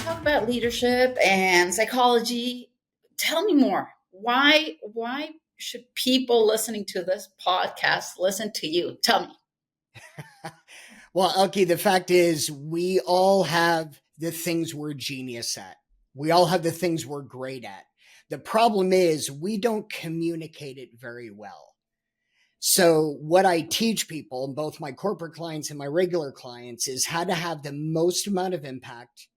talk about leadership and psychology. Tell me more. Why should people listening to this podcast listen to you? Tell me. Well, Elke, the fact is, we all have the things we're genius at. We all have the things we're great at. The problem is we don't communicate it very well. So what I teach people, both my corporate clients and my regular clients, is how to have the most amount of impact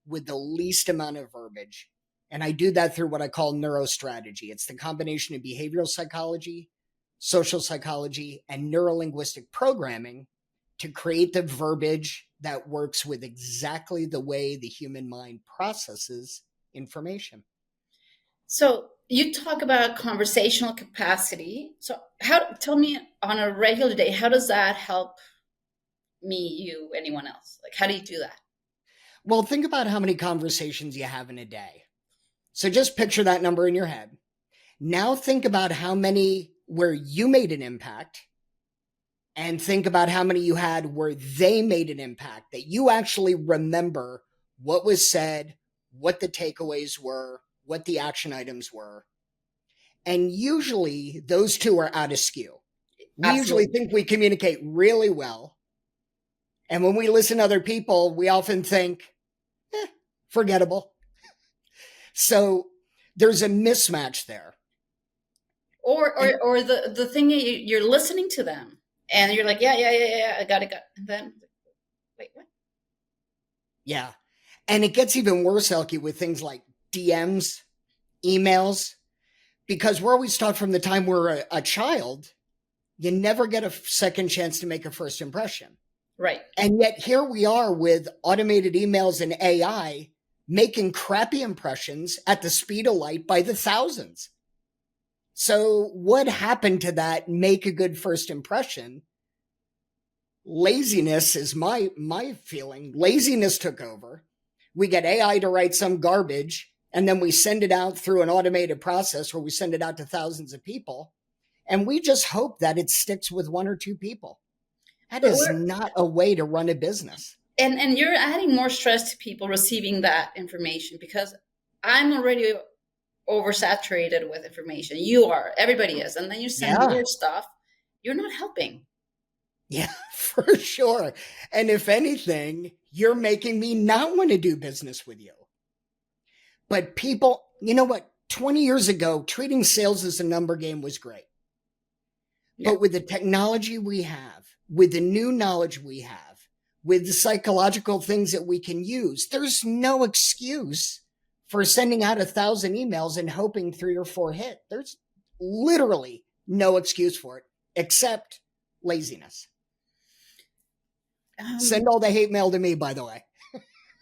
with the least amount of verbiage. And I do that through what I call neurostrategy. It's the combination of behavioral psychology, social psychology, and neurolinguistic programming to create the verbiage that works with exactly the way the human mind processes information. So you talk about conversational capacity. So tell me on a regular day, how does that help me, you, anyone else? Like, how do you do that? Well, think about how many conversations you have in a day. So just picture that number in your head. Now think about how many where you made an impact, and think about how many you had where they made an impact, that you actually remember what was said, what the takeaways were, what the action items were. And usually those two are out of skew. We usually think we communicate really well. And when we listen to other people, we often think, forgettable. So there's a mismatch there. Or the thing you're listening to them and you're like, yeah, I got it. And then, wait, what? Yeah. And it gets even worse, Elke, with things like DMs, emails, because we're always taught from the time we're a child, you never get a second chance to make a first impression. Right. And yet here we are with automated emails and AI making crappy impressions at the speed of light by the thousands. So what happened to that make a good first impression? Laziness is my feeling. Laziness took over. We get AI to write some garbage, and then we send it out through an automated process where we send it out to thousands of people. And we just hope that it sticks with one or two people. That is not a way to run a business. And you're adding more stress to people receiving that information, because I'm already oversaturated with information. You are, everybody is. And then you send weird stuff. You're not helping. Yeah, for sure. And if anything, you're making me not want to do business with you. But people, you know what? 20 years ago, treating sales as a number game was great. Yeah. But with the technology we have, with the new knowledge we have, with the psychological things that we can use, there's no excuse for sending out 1,000 emails and hoping 3 or 4 hit. There's literally no excuse for it, except laziness. Send all the hate mail to me, by the way.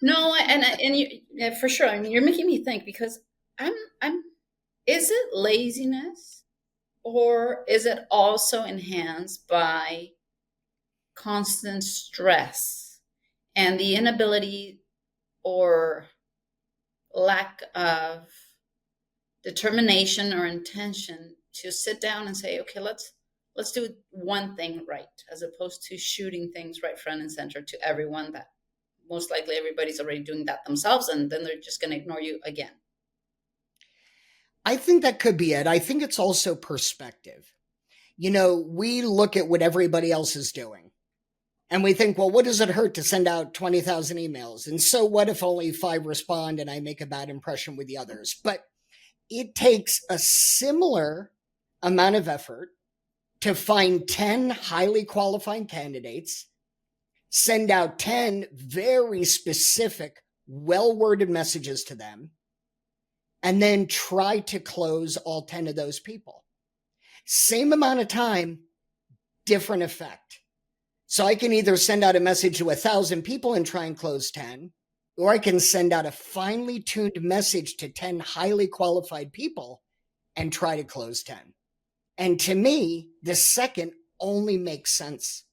No, and you, yeah, for sure. I mean, you're making me think, because is it laziness, or is it also enhanced by constant stress and the inability or lack of determination or intention to sit down and say, okay, let's do one thing right, as opposed to shooting things right front and center to everyone that most likely everybody's already doing that themselves, and then they're just going to ignore you again. I think that could be it. I think it's also perspective. You know, we look at what everybody else is doing and we think, well, what does it hurt to send out 20,000 emails? And so what if only 5 respond and I make a bad impression with the others? But it takes a similar amount of effort to find 10 highly qualified candidates, send out 10 very specific, well-worded messages to them, and then try to close all 10 of those people. Same amount of time, different effect. So I can either send out a message to 1,000 people and try and close 10, or I can send out a finely tuned message to 10 highly qualified people and try to close 10. And to me, the second only makes sense.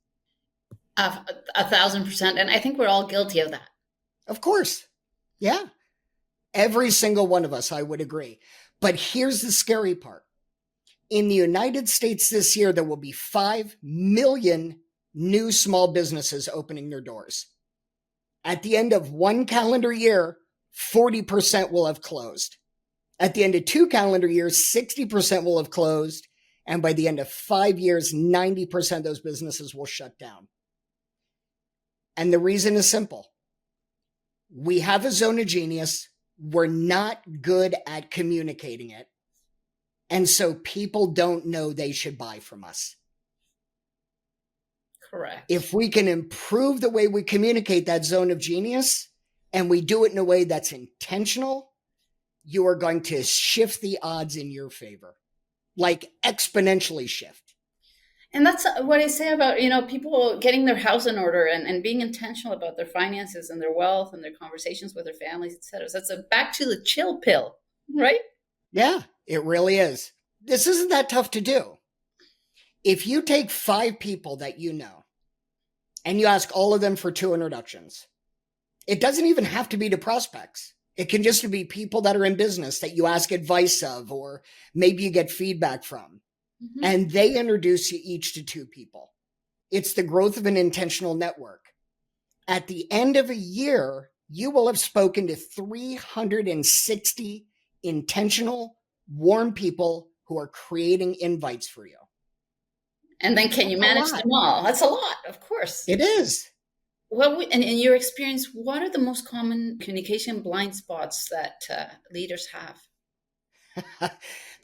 1,000%. And I think we're all guilty of that. Of course. Yeah. Every single one of us, I would agree. But here's the scary part. In the United States this year, there will be 5 million new small businesses opening their doors. At the end of one calendar year, 40% will have closed. At the end of 2 calendar years, 60% will have closed. And by the end of 5 years, 90% of those businesses will shut down. And the reason is simple. We have a zone of genius. We're not good at communicating it. And so people don't know they should buy from us. Correct. If we can improve the way we communicate that zone of genius, and we do it in a way that's intentional, you are going to shift the odds in your favor, like exponentially shift. And that's what I say about, people getting their house in order and being intentional about their finances and their wealth and their conversations with their families, et cetera. So it's back to the chill pill, right? Yeah, it really is. This isn't that tough to do. If you take 5 people that you know and you ask all of them for 2 introductions, it doesn't even have to be to prospects. It can just be people that are in business that you ask advice of, or maybe you get feedback from. Mm-hmm. And they introduce you each to 2 people. It's the growth of an intentional network. At the end of a year, you will have spoken to 360 intentional, warm people who are creating invites for you. And then can you manage them all? That's a lot, of course. It is. Well, and in your experience, what are the most common communication blind spots that leaders have?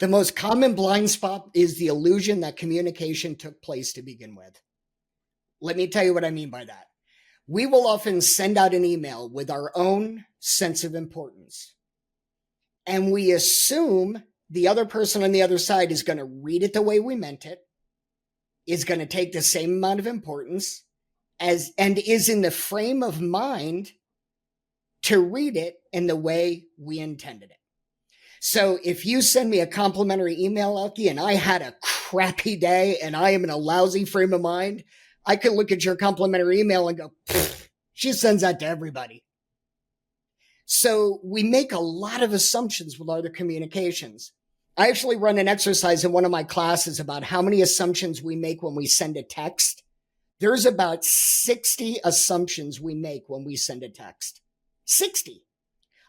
The most common blind spot is the illusion that communication took place to begin with. Let me tell you what I mean by that. We will often send out an email with our own sense of importance. And we assume the other person on the other side is going to read it the way we meant it, is going to take the same amount of importance, and is in the frame of mind to read it in the way we intended it. So if you send me a complimentary email, Elke, and I had a crappy day and I am in a lousy frame of mind, I could look at your complimentary email and go, she sends that to everybody. So we make a lot of assumptions with other communications. I actually run an exercise in one of my classes about how many assumptions we make when we send a text. There's about 60 assumptions we make when we send a text. 60.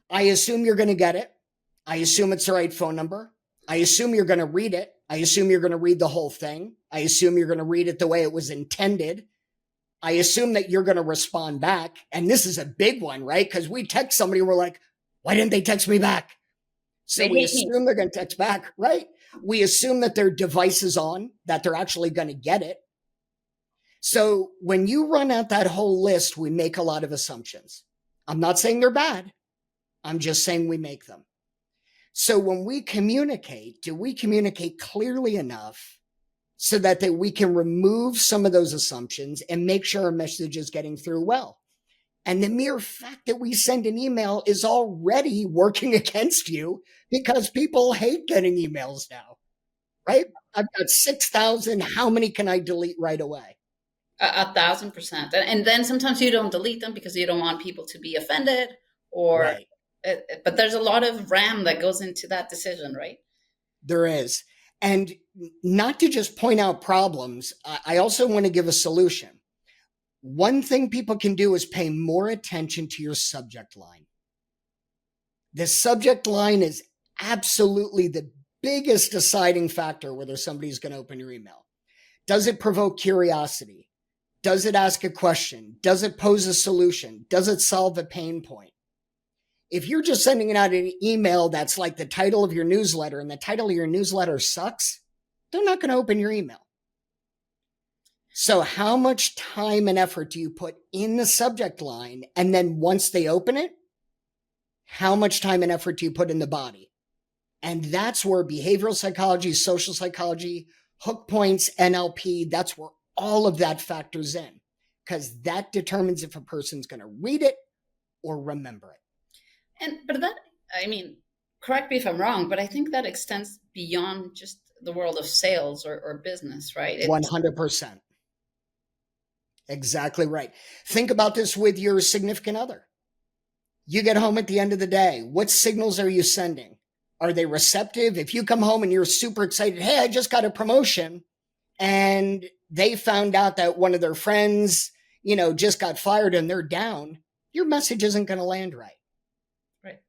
I assume you're going to get it. I assume it's the right phone number. I assume you're going to read it. I assume you're going to read the whole thing. I assume you're going to read it the way it was intended. I assume that you're going to respond back. And this is a big one, right? Because we text somebody, we're like, why didn't they text me back? So we assume they're going to text back, right? We assume that their device is on, that they're actually going to get it. So when you run out that whole list, we make a lot of assumptions. I'm not saying they're bad. I'm just saying we make them. So when we communicate, do we communicate clearly enough so that we can remove some of those assumptions and make sure our message is getting through well? And the mere fact that we send an email is already working against you, because people hate getting emails now, right? I've got 6,000. How many can I delete right away? 1,000%. And then sometimes you don't delete them because you don't want people to be offended, or, right. But there's a lot of RAM that goes into that decision, right? There is. And not to just point out problems, I also want to give a solution. One thing people can do is pay more attention to your subject line. The subject line is absolutely the biggest deciding factor whether somebody's going to open your email. Does it provoke curiosity? Does it ask a question? Does it pose a solution? Does it solve a pain point? If you're just sending out an email that's like the title of your newsletter, and the title of your newsletter sucks, they're not going to open your email. So how much time and effort do you put in the subject line? And then once they open it, how much time and effort do you put in the body? And that's where behavioral psychology, social psychology, hook points, NLP, that's where all of that factors in, because that determines if a person's going to read it or remember it. But that, I mean, correct me if I'm wrong, but I think that extends beyond just the world of sales or business, right? 100%. Exactly right. Think about this with your significant other. You get home at the end of the day. What signals are you sending? Are they receptive? If you come home and you're super excited, hey, I just got a promotion, and they found out that one of their friends, just got fired and they're down, your message isn't going to land right. Right.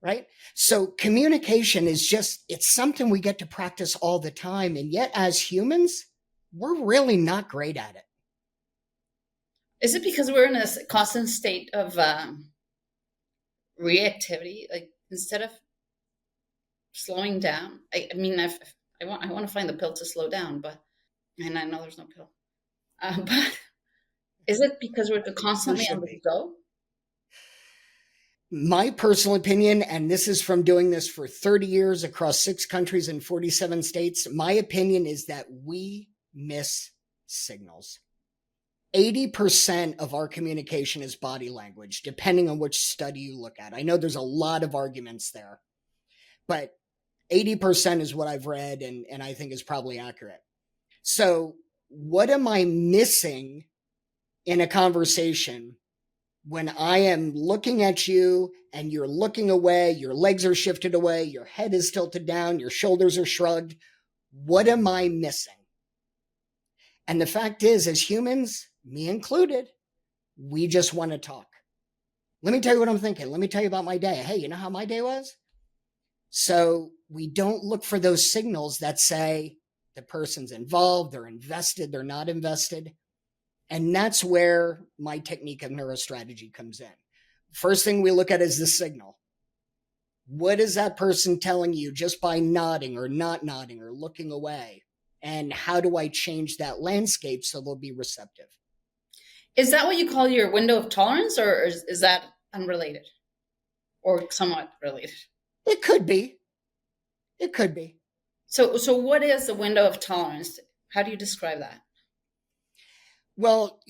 right? So communication is just, it's something we get to practice all the time. And yet, as humans, we're really not great at it. Is it because we're in a constant state of reactivity? Like instead of slowing down, I mean, I want to find the pill to slow down, but and I know there's no pill. But is it because we're There constantly on should the be. go? My personal opinion, and this is from doing this for 30 years across 6 countries and 47 states, my opinion is that we miss signals. 80% of our communication is body language, depending on which study you look at. I know there's a lot of arguments there, but 80% is what I've read, and I think is probably accurate. So, what am I missing in a conversation when I am looking at you and you're looking away, your legs are shifted away, your head is tilted down, your shoulders are shrugged? What am I missing? And the fact is, as humans, me included, we just want to talk. Let me tell you what I'm thinking. Let me tell you about my day. Hey, you know how my day was? So we don't look for those signals that say the person's involved, they're invested, they're not invested. And that's where my technique of neurostrategy comes in. First thing we look at is the signal. What is that person telling you just by nodding or not nodding or looking away? And how do I change that landscape so they'll be receptive? Is that what you call your window of tolerance, or is that unrelated or somewhat related? It could be. It could be. So what is the window of tolerance? How do you describe that? Well,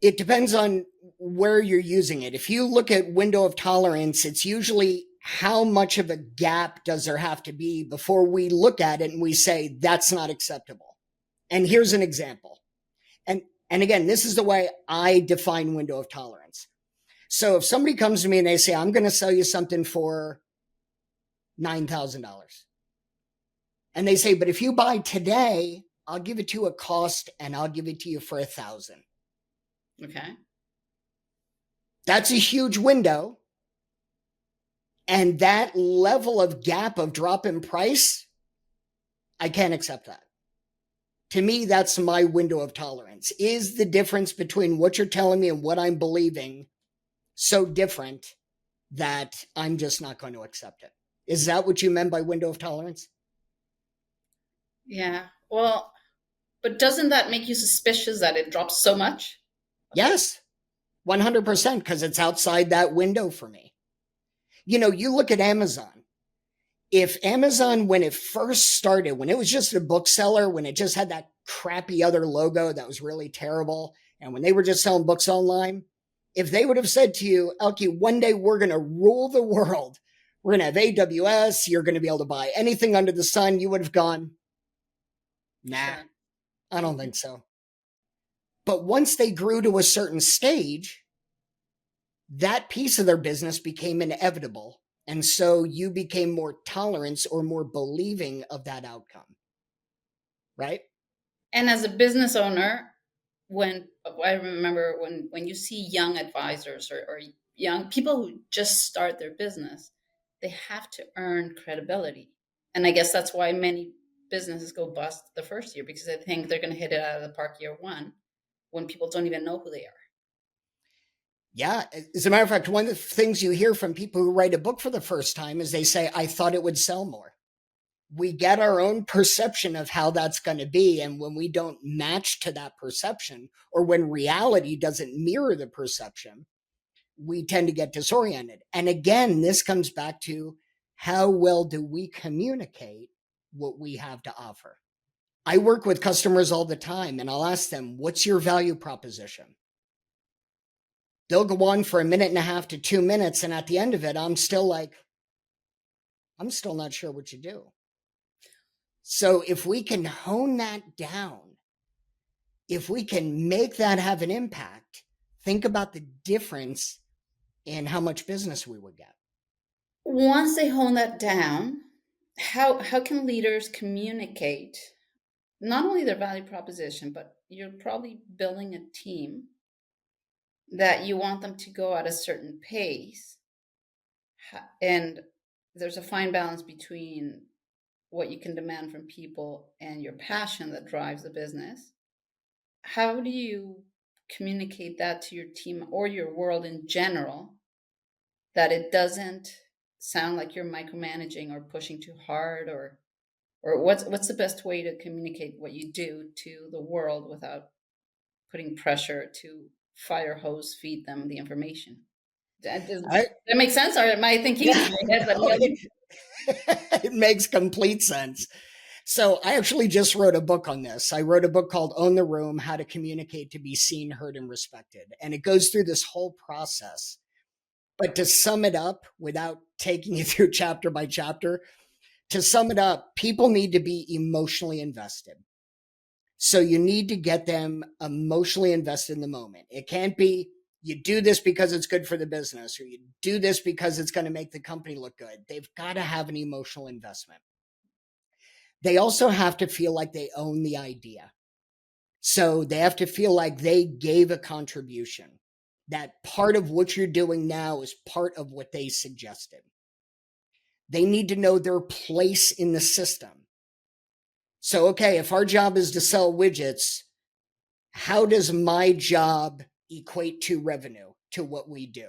it depends on where you're using it. If you look at window of tolerance, it's usually how much of a gap does there have to be before we look at it and we say that's not acceptable. And here's an example. And again, this is the way I define window of tolerance. So if somebody comes to me and they say, I'm going to sell you something for $9,000. And they say, but if you buy today, I'll give it to you at cost and I'll give it to you for 1,000. Okay. That's a huge window. And that level of gap of drop in price, I can't accept that. To me, that's my window of tolerance. Is the difference between what you're telling me and what I'm believing so different that I'm just not going to accept it? Is that what you meant by window of tolerance? Yeah. Well, but doesn't that make you suspicious that it drops so much? Yes, 100%, because it's outside that window for me. You know, you look at Amazon. If Amazon, when it first started, when it was just a bookseller, when it just had that crappy other logo that was really terrible, and when they were just selling books online, if they would have said to you, Elke, one day we're going to rule the world, we're going to have AWS, you're going to be able to buy anything under the sun, you would have gone, nah, Sure. I don't Mhm. think so. But once they grew to a certain stage, that piece of their business became inevitable. And so you became more tolerant or more believing of that outcome, right? And as a business owner, when I remember when you see young advisors or young people who just start their business, they have to earn credibility. And I guess that's why many businesses go bust the first year because they think they're going to hit it out of the park year one when people don't even know who they are. Yeah. As a matter of fact, one of the things you hear from people who write a book for the first time is they say, I thought it would sell more. We get our own perception of how that's going to be. And when we don't match to that perception, or when reality doesn't mirror the perception, we tend to get disoriented. And again, this comes back to how well do we communicate what we have to offer? I work with customers all the time and I'll ask them, what's your value proposition? They'll go on for a minute and a half to 2 minutes. And at the end of it, I'm still like, I'm still not sure what you do. So if we can hone that down, if we can make that have an impact, think about the difference in how much business we would get. Once they hone that down, how can leaders communicate not only their value proposition, but you're probably building a team that you want them to go at a certain pace. And there's a fine balance between what you can demand from people and your passion that drives the business. How do you communicate that to your team or your world in general, that it doesn't sound like you're micromanaging or pushing too hard, or what's the best way to communicate what you do to the world without putting pressure to fire hose feed them the information? Does I, that make sense, or am I thinking yeah, in my head? no, it makes complete sense. So I actually just wrote a book on this. I wrote a book called Own the Room: How to Communicate to Be Seen, Heard, and Respected. And it goes through this whole process. But to sum it up, without taking you through chapter by chapter, to sum it up, people need to be emotionally invested. So you need to get them emotionally invested in the moment. It can't be you do this because it's good for the business, or you do this because it's going to make the company look good. They've got to have an emotional investment. They also have to feel like they own the idea. So they have to feel like they gave a contribution, that part of what you're doing now is part of what they suggested. They need to know their place in the system. So, okay, if our job is to sell widgets, how does my job equate to revenue, to what we do?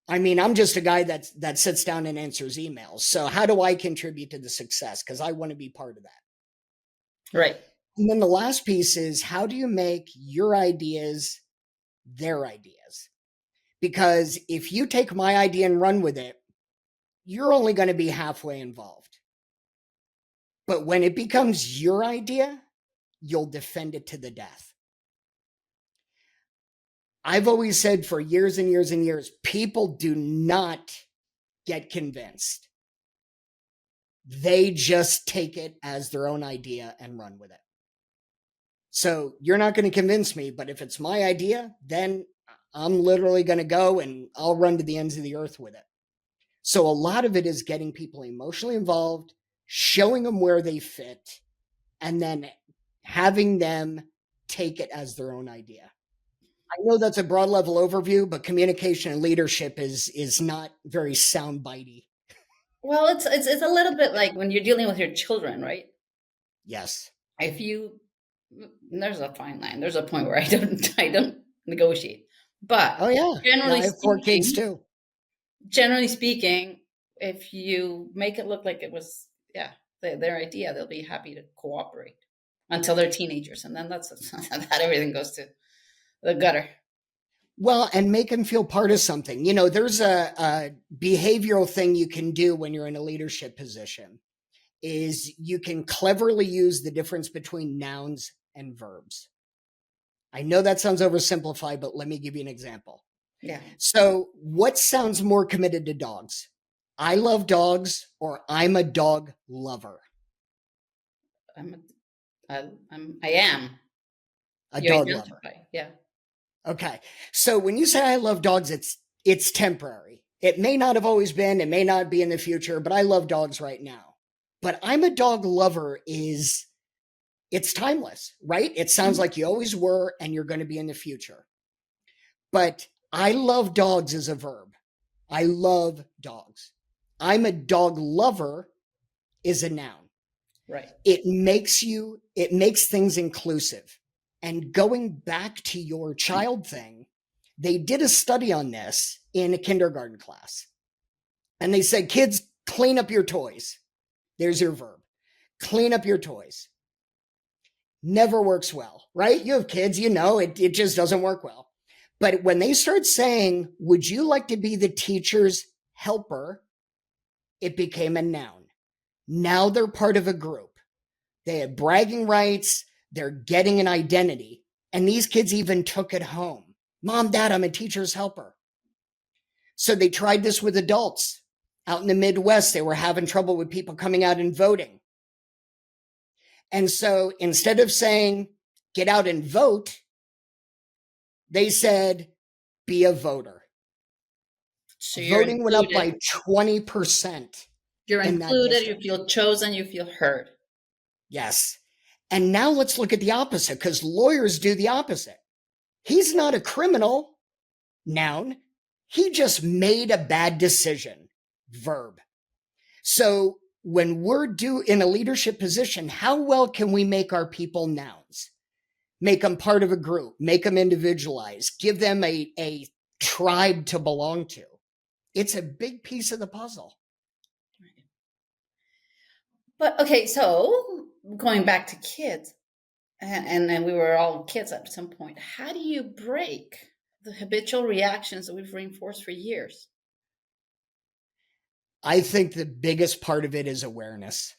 I mean, I'm just a guy that sits down and answers emails. So how do I contribute to the success? Because I want to be part of that. Right. And then the last piece is, how do you make your ideas their ideas? Because if you take my idea and run with it, you're only going to be halfway involved. But when it becomes your idea, you'll defend it to the death. I've always said for years and years and years, people do not get convinced. They just take it as their own idea and run with it. So you're not going to convince me, but if it's my idea, then I'm literally going to go and I'll run to the ends of the earth with it. So a lot of it is getting people emotionally involved, showing them where they fit, and then having them take it as their own idea. I know that's a broad level overview, but communication and leadership is not very soundbitey. Well, it's a little bit like when you're dealing with your children, right? Yes. If you there's a fine line. There's a point where I don't negotiate. But Oh yeah. Yeah, generally I have four kids speaking, too. generally speaking, if you make it look like it was, yeah, their idea, they'll be happy to cooperate until they're teenagers, and then that's that everything goes to the gutter. Well, and make them feel part of something. You know, there's a behavioral thing you can do when you're in a leadership position is you can cleverly use the difference between nouns and verbs. I know that sounds oversimplified, but let me give you an example. Yeah, So, what sounds more committed to dogs? I love dogs, or I'm a dog lover. I'm, I am. A You dog lover. identify, yeah. Okay. So when you say I love dogs, it's temporary. It may not have always been, it may not be in the future, but I love dogs right now. But I'm a dog lover is it's timeless, right? It sounds Mhm. like you always were and you're going to be in the future. But I love dogs is a verb. I love dogs. I'm a dog lover is a noun. Right. It makes things inclusive. And going back to your child thing, they did a study on this in a kindergarten class. And they said, kids, clean up your toys. There's your verb. Clean up your toys. Never works well, right? You have kids, you know, it just doesn't work well. But when they start saying, would you like to be the teacher's helper? It became a noun. Now they're part of a group. They have bragging rights. They're getting an identity. And these kids even took it home. Mom, Dad, I'm a teacher's helper. So they tried this with adults. Out in the Midwest, they were having trouble with people coming out and voting. And so instead of saying, get out and vote, they said, be a voter. So you're Voting went up by included. 20% You're in that included. You district. feel chosen. You feel heard. Yes. And now let's look at the opposite, because lawyers do the opposite. He's not a criminal, noun. He just made a bad decision. Verb. So when we're in a leadership position, how well can we make our people nouns? Make them part of a group, make them individualized, give them a tribe to belong to. It's a big piece of the puzzle. But okay, so going back to kids, and then we were all kids at some point. How do you break the habitual reactions that we've reinforced for years? I think the biggest part of it is awareness.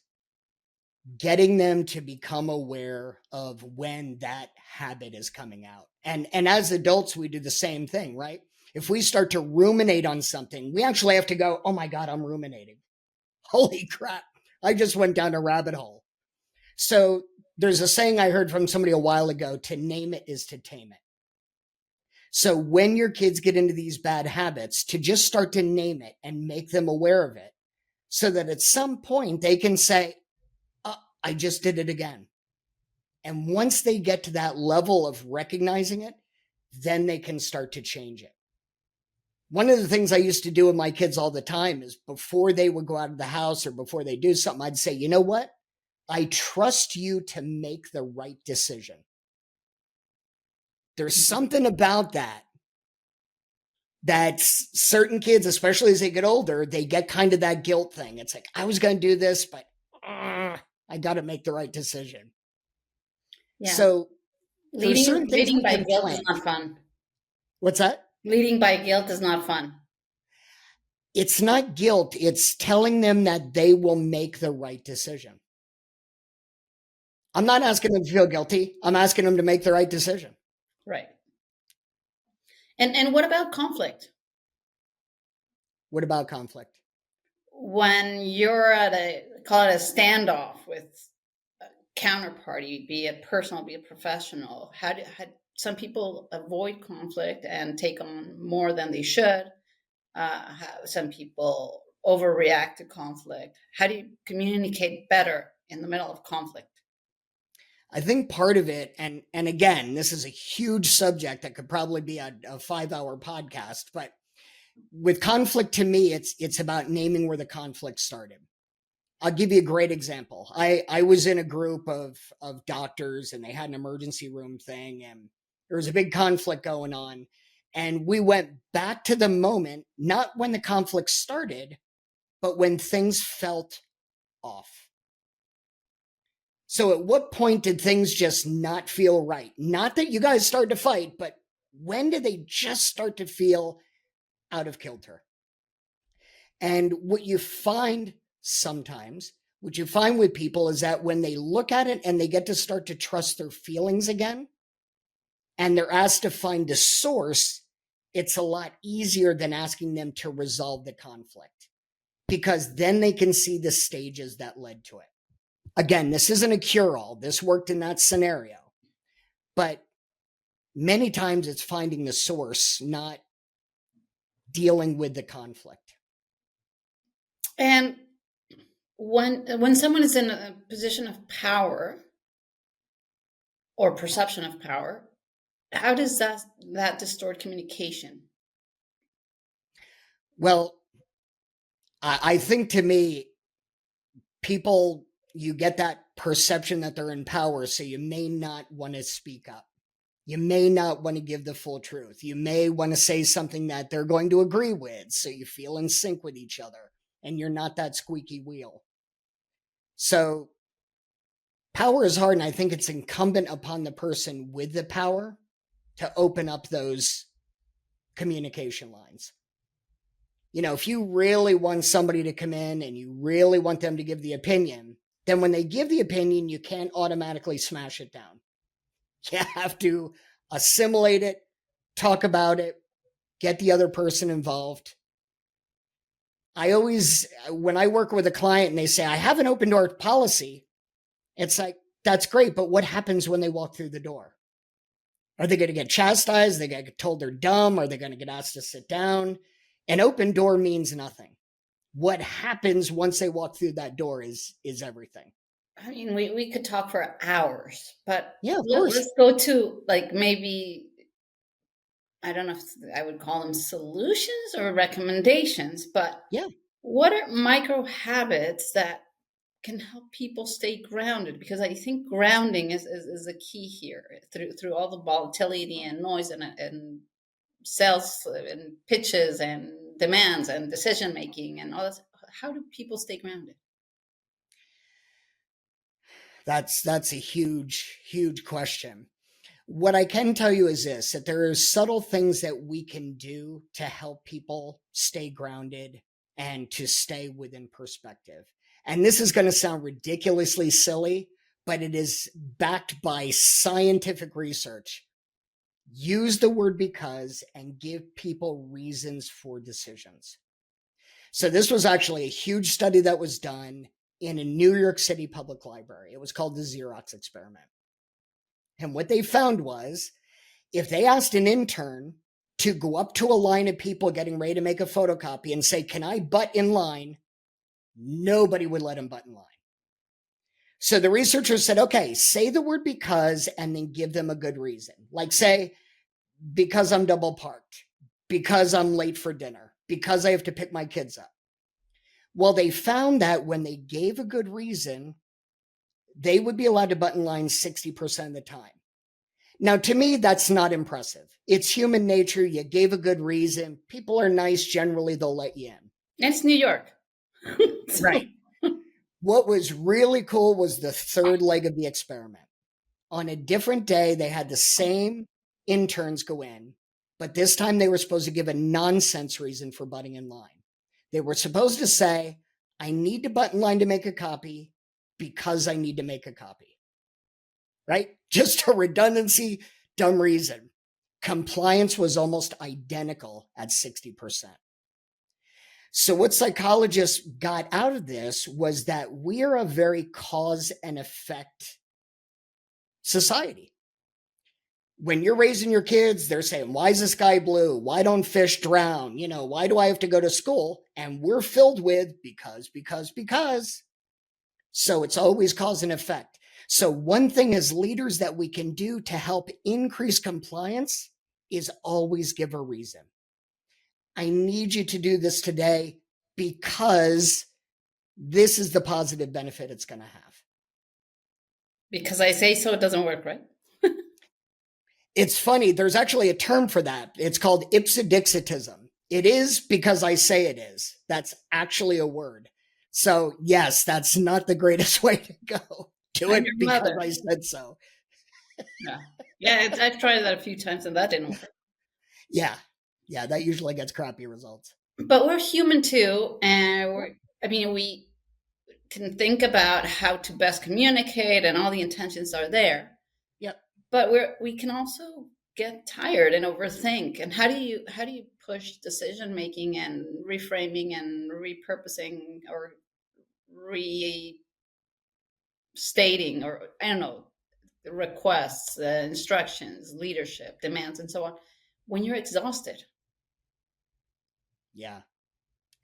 Getting them to become aware of when that habit is coming out. And as adults, we do the same thing, right? If we start to ruminate on something, we actually have to go, oh my God, I'm ruminating. Holy crap. I just went down a rabbit hole. So there's a saying I heard from somebody a while ago, to name it is to tame it. So when your kids get into these bad habits, to just start to name it and make them aware of it, so that at some point they can say, I just did it again. And once they get to that level of recognizing it, then they can start to change it. One of the things I used to do with my kids all the time is, before they would go out of the house or before they do something, I'd say, you know what? I trust you to make the right decision. There's something about that certain kids, especially as they get older, they get kind of that guilt thing. It's like, I was going to do this, but I got to make the right decision. Yeah. So there's certain things Leading we by can guilt is plan. not fun. What's that? Leading by guilt is not fun. It's not guilt. It's telling them that they will make the right decision. I'm not asking them to feel guilty. I'm asking them to make the right decision. Right. And what about conflict? What about conflict? When you're at a, call it a standoff with a counterparty, be it personal, be it professional, how some people avoid conflict and take on more than they should. Some people overreact to conflict. How do you communicate better in the middle of conflict? I think part of it, and again, this is a huge subject that could probably be a 5-hour podcast, but with conflict, to me, it's about naming where the conflict started. I'll give you a great example. I was in a group of doctors, and they had an emergency room thing, and there was a big conflict going on. And we went back to the moment, not when the conflict started, but when things felt off. So at what point did things just not feel right? Not that you guys started to fight, but when did they just start to feel out of kilter? And what you find sometimes, what you find with people, is that when they look at it and they get to start to trust their feelings again, and they're asked to find a source, it's a lot easier than asking them to resolve the conflict, because then they can see the stages that led to it. Again, this isn't a cure-all. This worked in that scenario. But many times it's finding the source, not dealing with the conflict. And when someone is in a position of power or perception of power, how does that distort communication? Well, I think, to me, people, you get that perception that they're in power, so you may not want to speak up. You may not want to give the full truth. You may want to say something that they're going to agree with, so you feel in sync with each other and you're not that squeaky wheel. So power is hard, and I think it's incumbent upon the person with the power to open up those communication lines. If you really want somebody to come in and you really want them to give the opinion, then when they give the opinion, you can't automatically smash it down. You have to assimilate it, talk about it, get the other person involved. I always, when I work with a client and they say, I have an open door policy, it's like, that's great, but what happens when they walk through the door? Are they going to get chastised? Are they going to get told they're dumb? Are they going to get asked to sit down? An open door means nothing. What happens once they walk through that door is everything. I mean, we could talk for hours, but Yeah, of course. let's go to, like, maybe I don't know if I would call them solutions or recommendations, but Yeah. what are micro habits that can help people stay grounded? Because I think grounding is a key here through all the volatility and noise and sales and pitches and demands and decision making and all this. How do people stay grounded? That's a huge question. What I can tell you is this, that there are subtle things that we can do to help people stay grounded and to stay within perspective. And this is going to sound ridiculously silly, but it is backed by scientific research. Use the word because and give people reasons for decisions. So this was actually a huge study that was done in a New York City public library. It was called the Xerox experiment. And what they found was if they asked an intern to go up to a line of people getting ready to make a photocopy and say, "Can I butt in line?" nobody would let him butt in line. So the researchers said, okay, say the word because and then give them a good reason. Like say, because I'm double parked, because I'm late for dinner, because I have to pick my kids up. Well, they found that when they gave a good reason, they would be allowed to butt in line 60% of the time. Now, to me, that's not impressive. It's human nature. You gave a good reason. People are nice. Generally, they'll let you in. It's New York. So, Right. What was really cool was the third leg of the experiment. On a different day, they had the same interns go in, but this time they were supposed to give a nonsense reason for butting in line. They were supposed to say, "I need to butt in line to make a copy because I need to make a copy." Right? Just a redundancy, dumb reason. Compliance was almost identical at 60%. So, what psychologists got out of this was that we are a very cause and effect society. When you're raising your kids, they're saying, "Why is the sky blue? Why don't fish drown? Why do I have to go to school?" And we're filled with because. So it's always cause and effect. So, one thing as leaders that we can do to help increase compliance is always give a reason. I need you to do this today because this is the positive benefit it's going to have. because I say so, it doesn't work, right? It's funny, there's actually a term for that. It's called ipsedixitism. It is because I say it is. That's actually a word. So, yes, that's not the greatest way to go. Do I'm it your because mother. I said so. Yeah. Yeah, I've tried that a few times and that didn't work. Yeah. Yeah, that usually gets crappy results. But we're human too, and I mean, we can think about how to best communicate and all the intentions are there. Yep. But we can also get tired and overthink. And how do you push decision making and reframing and repurposing or restating or I don't know requests, instructions, leadership, demands, and so on when you're exhausted? Yeah.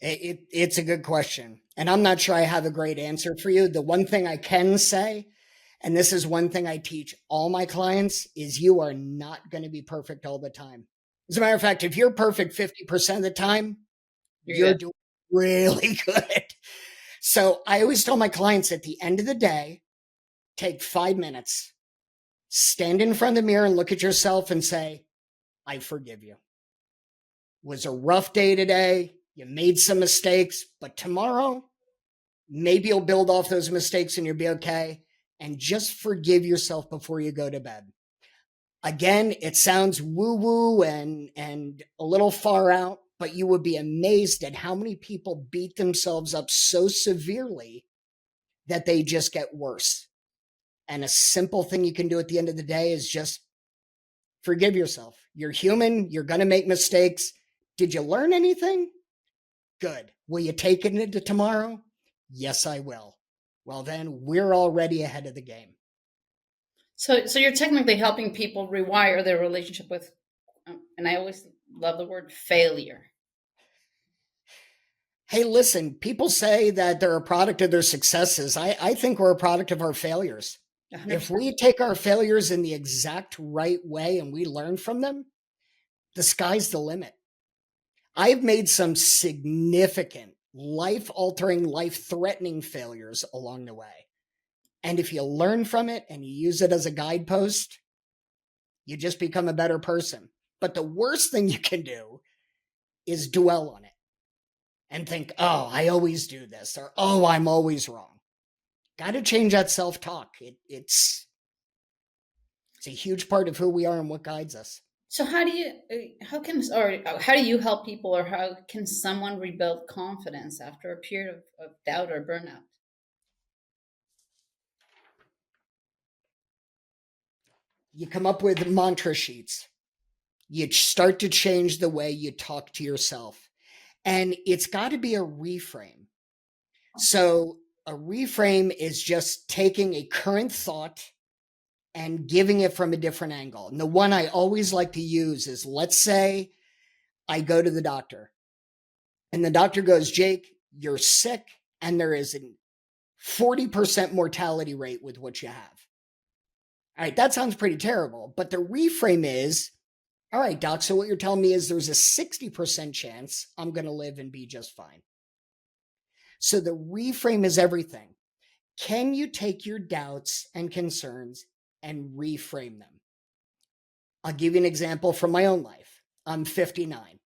It's a good question. And I'm not sure I have a great answer for you. The one thing I can say, and this is one thing I teach all my clients, is you are not going to be perfect all the time. As a matter of fact, if you're perfect 50% of the time, You're you're good. doing really good. So I always tell my clients at the end of the day, take 5 minutes, stand in front of the mirror and look at yourself and say, "I forgive you. It was a rough day today. You made some mistakes, but tomorrow, maybe you'll build off those mistakes and you'll be okay. And just forgive yourself before you go to bed." Again, it sounds woo woo and a little far out, but you would be amazed at how many people beat themselves up so severely that they just get worse. And a simple thing you can do at the end of the day is just forgive yourself. You're human. You're going to make mistakes. Did you learn anything? Good. Will you take it into tomorrow? Yes, I will. Well, then we're already ahead of the game. So you're technically helping people rewire their relationship with, and I always love the word failure. Hey, listen, people say that they're a product of their successes. I think we're a product of our failures. If 100%. we take our failures in the exact right way and we learn from them, the sky's the limit. I've made some significant life altering, life threatening failures along the way. And if you learn from it and you use it as a guidepost, you just become a better person. But the worst thing you can do is dwell on it and think, oh, I always do this, or oh, I'm always wrong. Got to change that self talk. It's a huge part of who we are and what guides us. So how do you how do you help people, or how can someone rebuild confidence after a period of doubt or burnout? You come up with mantra sheets. You start to change the way you talk to yourself. And it's got to be a reframe. So, a reframe is just taking a current thought and giving it from a different angle. And the one I always like to use is, let's say I go to the doctor and the doctor goes, Jake, you're sick and there is a 40% mortality rate with what you have. All right, that sounds pretty terrible. But the reframe is, all right, doc, so what you're telling me is there's a 60% chance I'm going to live and be just fine. So the reframe is everything. Can you take your doubts and concerns and reframe them? I'll give you an example from my own life. I'm 59.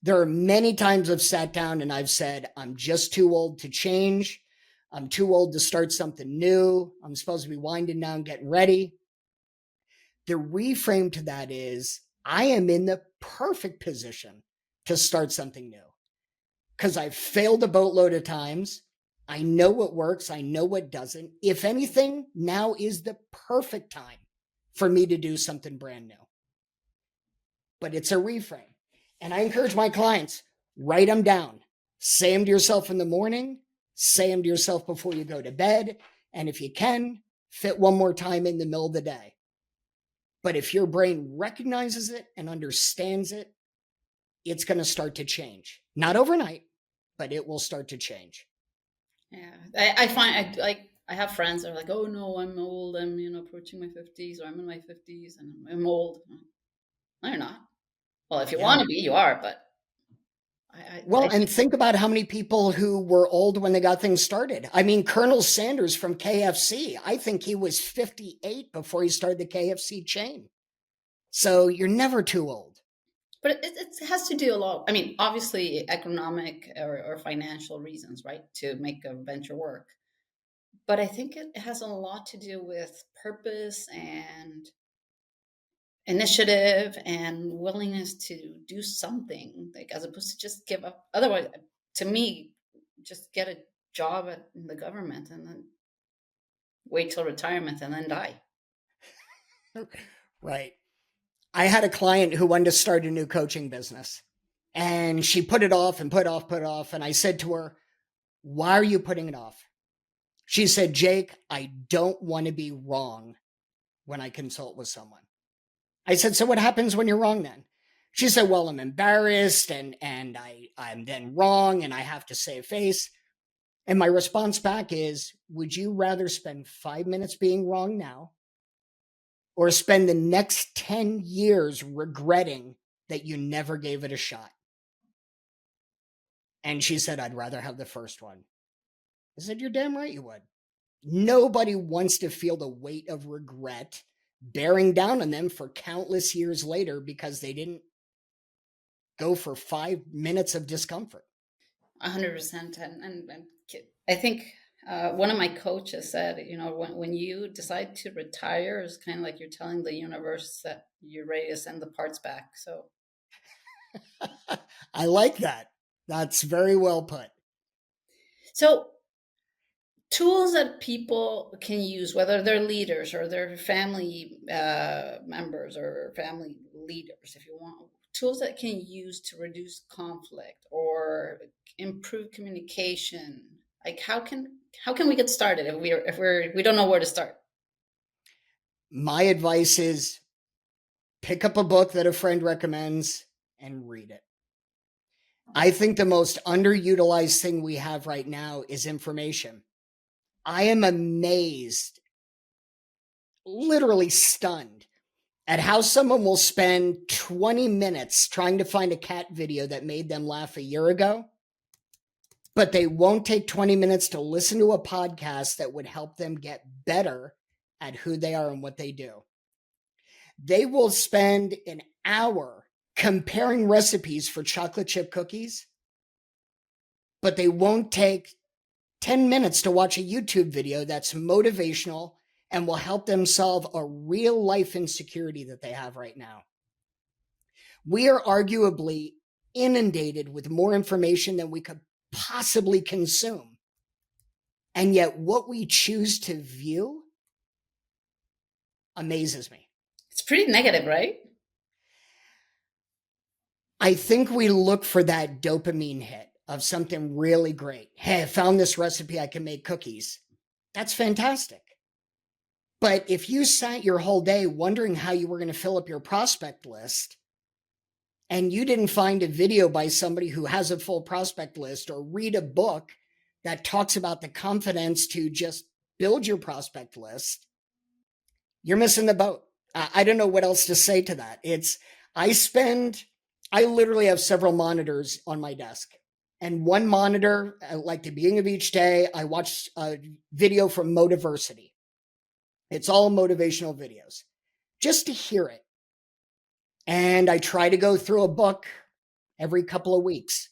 There are many times I've sat down and I've said, I'm just too old to change. I'm too old to start something new. I'm supposed to be winding down, getting ready. The reframe to that is, I am in the perfect position to start something new because I've failed a boatload of times. I know what works. I know what doesn't. If anything, now is the perfect time for me to do something brand new. But it's a reframe. And I encourage my clients, write them down. Say them to yourself in the morning. Say them to yourself before you go to bed. And if you can, fit one more time in the middle of the day. But if your brain recognizes it and understands it, it's going to start to change. Not overnight, but it will start to change. Yeah, I find I have friends that are like, oh no, I'm old. I'm approaching my 50s, or I'm in my 50s and I'm old. No, you're not. Well, if you Yeah. want to be, you are. But Well, I and think about how many people who were old when they got things started. I mean, Colonel Sanders from KFC, I think he was 58 before he started the KFC chain. So you're never too old. but it has to do a lot. I mean, obviously, economic or financial reasons, right, to make a venture work. But I think it has a lot to do with purpose and initiative and willingness to do something, like as opposed to just give up. Otherwise, to me, just get a job in the government and then wait till retirement and then die. Right. I had a client who wanted to start a new coaching business and she put it off and put off. And I said to her, why are you putting it off? She said, Jake, I don't want to be wrong when I consult with someone. I said, so what happens when you're wrong then? She said, well, I'm embarrassed and I'm then wrong and I have to save face. And my response back is, would you rather spend 5 minutes being wrong now or spend the next 10 years regretting that you never gave it a shot? And she said, I'd rather have the first one. I said, you're damn right you would. Nobody wants to feel the weight of regret bearing down on them for countless years later because they didn't go for 5 minutes of discomfort. 100%. And I think one of my coaches said, when you decide to retire, it's kind of like you're telling the universe that you're ready to send the parts back. So I like that. That's very well put. so tools that people can use, whether they're leaders or they're family members or family leaders, if you want, tools that can use to reduce conflict or improve communication. Like how can we get started if we don't know where to start? My advice is pick up a book that a friend recommends and read it. I think the most underutilized thing we have right now is information. I am amazed, literally stunned at how someone will spend 20 minutes trying to find a cat video that made them laugh a year ago, but they won't take 20 minutes to listen to a podcast that would help them get better at who they are and what they do. They will spend an hour comparing recipes for chocolate chip cookies, but they won't take 10 minutes to watch a YouTube video that's motivational and will help them solve a real life insecurity that they have right now. We are arguably inundated with more information than we could possibly consume. And yet, what we choose to view amazes me. It's pretty negative, right? I think we look for that dopamine hit of something really great. Hey, I found this recipe, I can make cookies. That's fantastic. But if you sat your whole day wondering how you were going to fill up your prospect list, and you didn't find a video by somebody who has a full prospect list or read a book that talks about the confidence to just build your prospect list, you're missing the boat. I don't know what else to say to that. I literally have several monitors on my desk. And one monitor, like the beginning of each day, I watch a video from Motiversity. It's all motivational videos, just to hear it. And I try to go through a book every couple of weeks.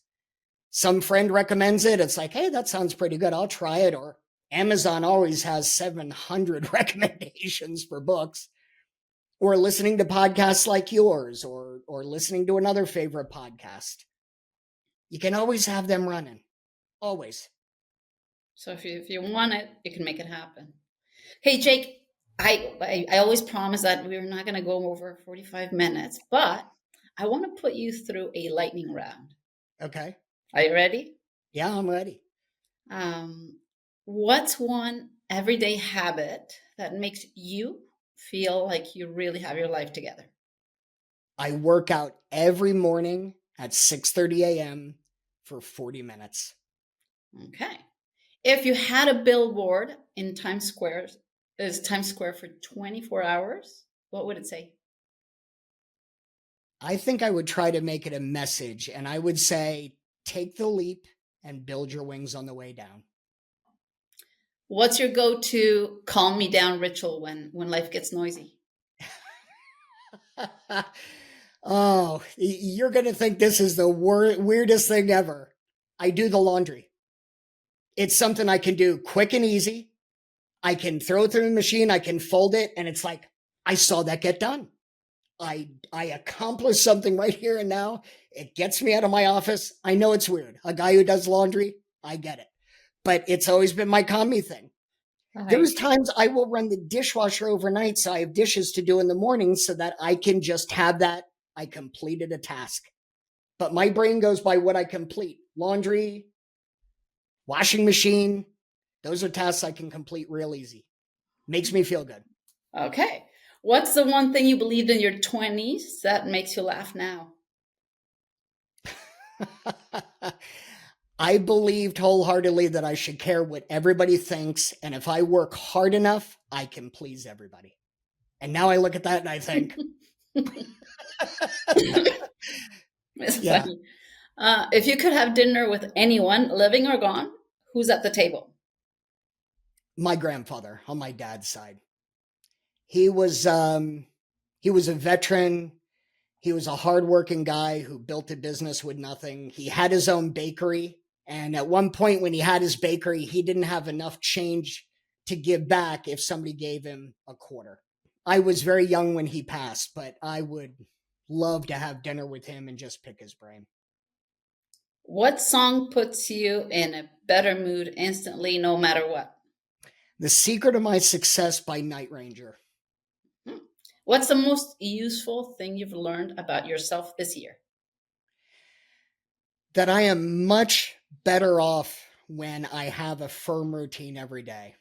Some friend recommends it. It's like, hey, that sounds pretty good. I'll try it. Or Amazon always has 700 recommendations for books. Or listening to podcasts like yours, or listening to another favorite podcast. You can always have them running. Always. So if you want it, you can make it happen. Hey, Jake, I always promise that we're not going to go over 45 minutes, but I want to put you through a lightning round. Okay. Are you ready? Yeah, I'm ready. What's one everyday habit that makes you feel like you really have your life together? I work out every morning at 6:30 a.m. for 40 minutes. Okay. If you had a billboard in Times Square, is Times Square for 24 hours, what would it say? I think I would try to make it a message, and I would say, take the leap and build your wings on the way down. What's your go-to calm me down ritual when life gets noisy? Oh, you're going to think this is the weirdest thing ever. I do the laundry. It's something I can do quick and easy. I can throw it through the machine. I can fold it. And it's like, I saw that get done. I accomplished something right here and now. It gets me out of my office. I know it's weird. A guy who does laundry, I get it. But it's always been my calm me thing. Right. There's times I will run the dishwasher overnight so I have dishes to do in the morning so that I can just have that. I completed a task. But my brain goes by what I complete. Laundry, washing machine, those are tasks I can complete real easy. Makes me feel good. Okay. What's the one thing you believed in your 20s that makes you laugh now? I believed wholeheartedly that I should care what everybody thinks. And if I work hard enough, I can please everybody. And now I look at that and I think, It's yeah, funny. If you could have dinner with anyone, living or gone, who's at the table? my grandfather on my dad's side. He was a veteran. He was a hardworking guy who built a business with nothing. He had his own bakery. And at one point when he had his bakery, he didn't have enough change to give back if somebody gave him a quarter. I was very young when he passed, but I would love to have dinner with him and just pick his brain. What song puts you in a better mood instantly, no matter what? The Secret of My Success by Night Ranger. What's the most useful thing you've learned about yourself this year? That I am much better off when I have a firm routine every day.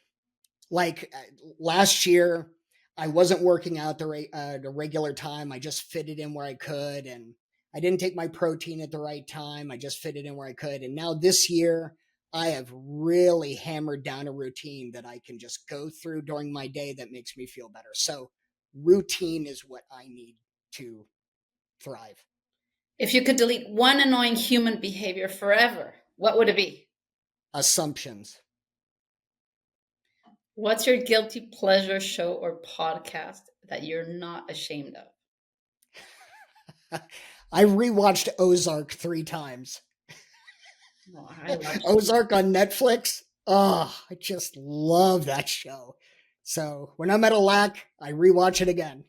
Like last year, I wasn't working out the regular time. I just fit it in where I could, and I didn't take my protein at the right time. I just fit it in where I could. And now this year, I have really hammered down a routine that I can just go through during my day that makes me feel better. So routine is what I need to thrive. If you could delete one annoying human behavior forever, what would it be? Assumptions. What's your guilty pleasure show or podcast that you're not ashamed of? I rewatched Ozark 3 times. Oh, I love Ozark on Netflix. Oh, I just love that show. So when I'm at a lack, I rewatch it again.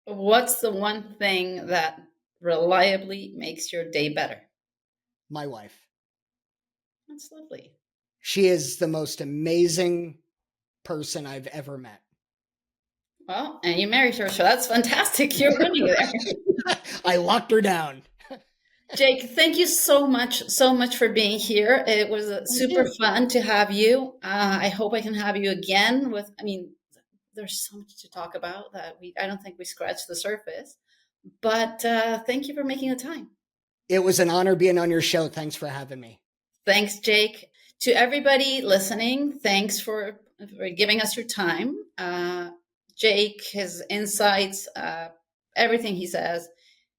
What's the one thing that reliably makes your day better? My wife. That's lovely. She is the most amazing person I've ever met. Well, and you married her, so that's fantastic. You're winning there. I locked her down. Jake, thank you so much for being here. It was Thank super you. fun to have you. I hope I can have you again there's so much to talk about that I don't think we scratched the surface. But thank you for making the time. It was an honor being on your show. Thanks for having me. Thanks, Jake. To everybody listening, thanks for giving us your time. Jake, his insights, everything he says,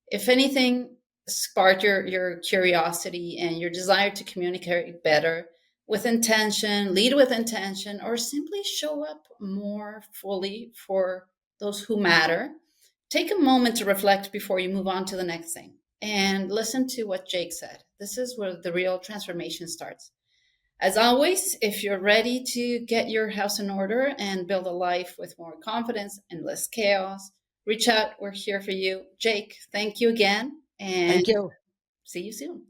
if anything, spark your curiosity and your desire to communicate better with intention, lead with intention, or simply show up more fully for those who matter. Take a moment to reflect before you move on to the next thing and listen to what Jake said. This is where the real transformation starts. As always, if you're ready to get your house in order and build a life with more confidence and less chaos, reach out. We're here for you. Jake, thank you again, and Thank you. see you soon.